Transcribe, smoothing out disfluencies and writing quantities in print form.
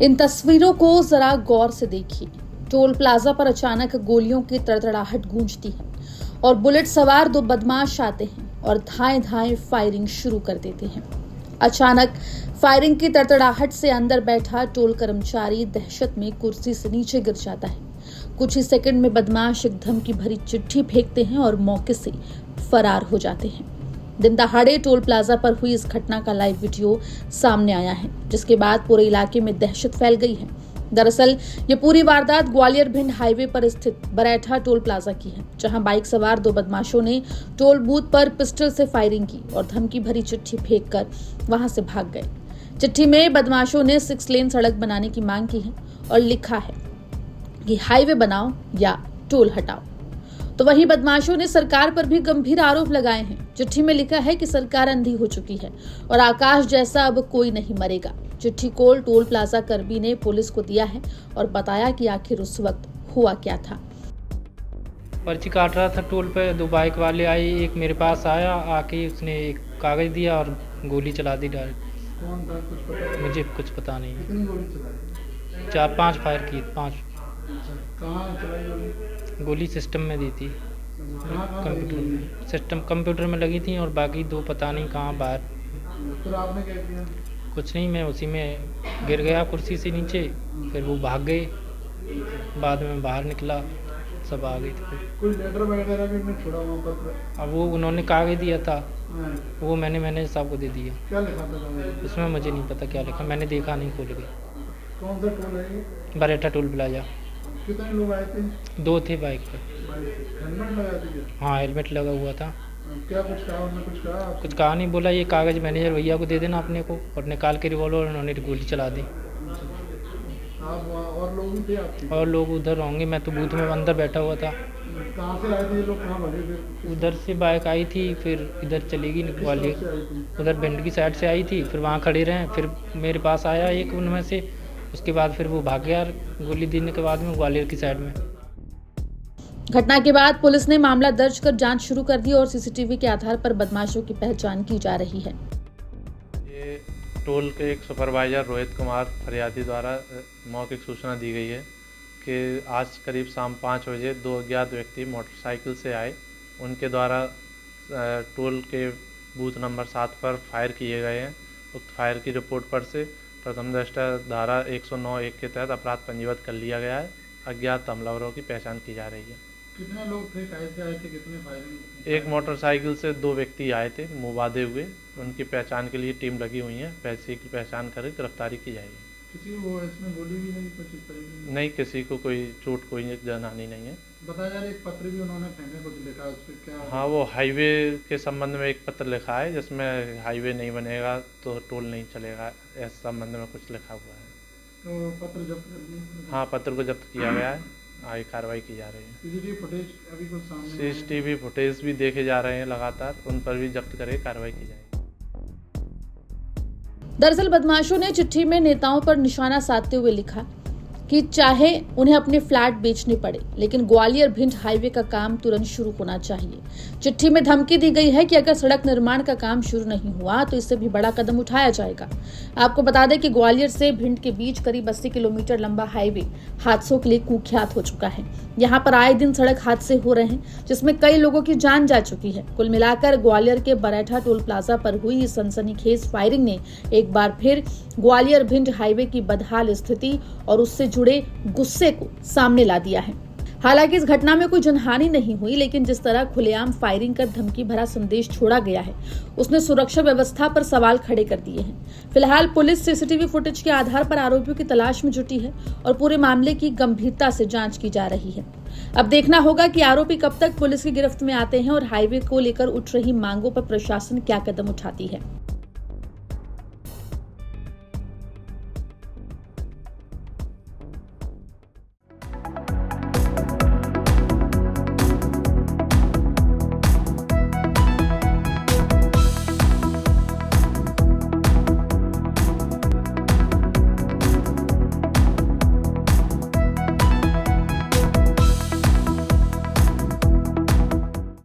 इन तस्वीरों को जरा गौर से देखिए। टोल प्लाजा पर अचानक गोलियों की तड़तड़ाहट गूंजती है और बुलेट सवार दो बदमाश आते हैं और धाएं धाएं फायरिंग शुरू कर देते हैं। अचानक फायरिंग की तड़तड़ाहट से अंदर बैठा टोल कर्मचारी दहशत में कुर्सी से नीचे गिर जाता है। कुछ ही सेकंड में बदमाश एक धमकी भरी चिट्ठी फेंकते हैं और मौके से फरार हो जाते हैं। दिन दहाड़े टोल प्लाजा पर हुई इस घटना का लाइव वीडियो सामने आया है, जिसके बाद पूरे इलाके में दहशत फैल गई है। दरअसल ये पूरी वारदात ग्वालियर भिंड हाईवे पर स्थित बरैठा टोल प्लाजा की है, जहां बाइक सवार दो बदमाशों ने टोल बूथ पर पिस्टल से फायरिंग की और धमकी भरी चिट्ठी फेंककर वहां से भाग गए। चिट्ठी में बदमाशों ने 6 लेन सड़क बनाने की मांग की है और लिखा है कि हाईवे बनाओ या टोल हटाओ। तो वहीं बदमाशों ने सरकार पर भी गंभीर आरोप लगाए हैं। चिट्ठी में लिखा है कि सरकार अंधी हो चुकी है और आकाश जैसा अब कोई नहीं मरेगा। चिट्ठी को टोल प्लाजा कर्मी ने पुलिस को दिया है और बताया कि आखिर उस वक्त हुआ क्या था। पर्ची काट रहा था टोल पे, 2 बाइक वाले आए, एक मेरे पास आया, आके उसने एक कागज दिया और गोली चला दी डायरेक्ट। कौन था, कुछ पता? मुझे कुछ पता नहीं। कितनी गोली चलाई? 4-5 फायर की, 5 कहाँ चलाई गोली? गोली सिस्टम में दी थी, कहाँ कंप्यूटर में। सिस्टम कंप्यूटर में लगी थी और बाकी 2 पता नहीं कहाँ बाहर। फिर आपने क्या किया? कुछ नहीं, मैं उसी में गिर गया कुर्सी से नीचे, फिर वो भाग गए। बाद में बाहर निकला, सब आ गए थे। कोई लेटर वगैरह भी नहीं छोड़ा वहाँ पत्र? अब वो उन्होंने कागज दिया था, हाँ। वो मैंने साहब को दे दिया। क्या लिखा था कागज? उसमें मुझे नहीं पता क्या लिखा, मैंने देखा नहीं खोल के। कौन सा टोल है ये? बरैठा टोल प्लाजा। कितने लोग आए थे? 2 थे बाइक पे। हेलमेट लगाए थे क्या? हाँ, हेलमेट लगा हुआ था। क्या कुछ कहा उन्होंने? कुछ कहा आपसे? कुछ कहा नहीं, बोला ये कागज मैनेजर भैया को दे देना अपने को, और निकाल के रिवॉल्वर उन्होंने गोली चला दी। आप वहाँ और लोग भी थे आपके? और लोग उधर होंगे, मैं तो बूथ में अंदर बैठा हुआ था। कहाँ से आए थे ये लोग? कहाँ भगे थे? उधर से बाइक आई थी, फिर इधर चलेगी किस तरफ ग्वालियर, से आई थी? उधर भिंड की साइड से आई थी। फिर वहाँ खड़े रहे, फिर मेरे पास आया एक उनमें से, उसके बाद फिर वो भाग गया गोली देने के बाद में ग्वालियर की साइड में। घटना के बाद पुलिस ने मामला दर्ज कर जांच शुरू कर दी और सीसीटीवी के आधार पर बदमाशों की पहचान की जा रही है। ये टोल के एक सुपरवाइजर रोहित कुमार फरियादी द्वारा मौखिक सूचना दी गई है कि आज करीब शाम 5 बजे 2 अज्ञात व्यक्ति मोटरसाइकिल से आए। उनके द्वारा टोल के बूथ नंबर 7 पर फायर किए गए हैं। उक्त फायर की रिपोर्ट पर से प्रथम दृष्टया धारा 109(1) के तहत अपराध पंजीबद्ध कर लिया गया है। अज्ञात हमलावरों की पहचान की जा रही है। कितने लोग थे? कैसे आए थे? कितने फायरिंग? एक मोटरसाइकिल से 2 व्यक्ति आए थे, मुँह बांधे हुए। उनकी पहचान के लिए टीम लगी हुई है। पैसे की पहचान कर गिरफ्तारी की जाएगी। किसी को इसमें गोली भी नहीं? कुछ इस तरीके की? नहीं, किसी को कोई चोट, कोई जनहानि नहीं है। बताया जा रहा है एक पत्र भी उन्होंने फेंका, कुछ लिखा है उस पर क्या? हाँ, वो हाईवे के संबंध में एक पत्र लिखा है, जिसमें हाईवे नहीं बनेगा तो टोल नहीं चलेगा, इस संबंध में कुछ लिखा हुआ है। तो पत्र जब्त कर लिया? हाँ, पत्र को जब्त किया गया है, आगे कार्रवाई की जा रही है। सीसीटीवी फुटेज अभी कुछ सामने आया है? सीसीटीवी फुटेज भी देखे जा रहे हैं लगातार, उन पर भी जब्त करके कार्रवाई की जाएगी। दरअसल बदमाशों ने चिट्ठी में नेताओं पर निशाना साधते हुए लिखा कि चाहे उन्हें अपने फ्लैट बेचने पड़े, लेकिन ग्वालियर भिंड हाईवे का काम तुरंत शुरू होना चाहिए। चिट्ठी में धमकी दी गई है कि अगर सड़क निर्माण का काम शुरू नहीं हुआ तो इससे भी बड़ा कदम उठाया जाएगा। आपको बता दें कि ग्वालियर से भिंड के बीच करीब 80 किलोमीटर लंबा हाईवे हादसों के लिए कुख्यात हो चुका है। यहाँ पर आए दिन सड़क हादसे हो रहे हैं, जिसमें कई लोगों की जान जा चुकी है। कुल मिलाकर ग्वालियर के बरैठा टोल प्लाजा पर हुई इस सनसनीखेज फायरिंग ने एक बार फिर ग्वालियर भिंड हाईवे की बदहाल स्थिति और उससे जुड़े गुस्से को सामने ला दिया है। हालांकि इस घटना में कोई जनहानि नहीं हुई, लेकिन जिस तरह खुलेआम फायरिंग कर धमकी भरा संदेश छोड़ा गया है, उसने सुरक्षा व्यवस्था पर सवाल खड़े कर दिए हैं। फिलहाल पुलिस सीसीटीवी फुटेज के आधार पर आरोपियों की तलाश में जुटी है और पूरे मामले की गंभीरता से जांच की जा रही है। अब देखना होगा कि आरोपी कब तक पुलिस की गिरफ्त में आते हैं और हाईवे को लेकर उठ रही मांगों पर प्रशासन क्या कदम उठाती है।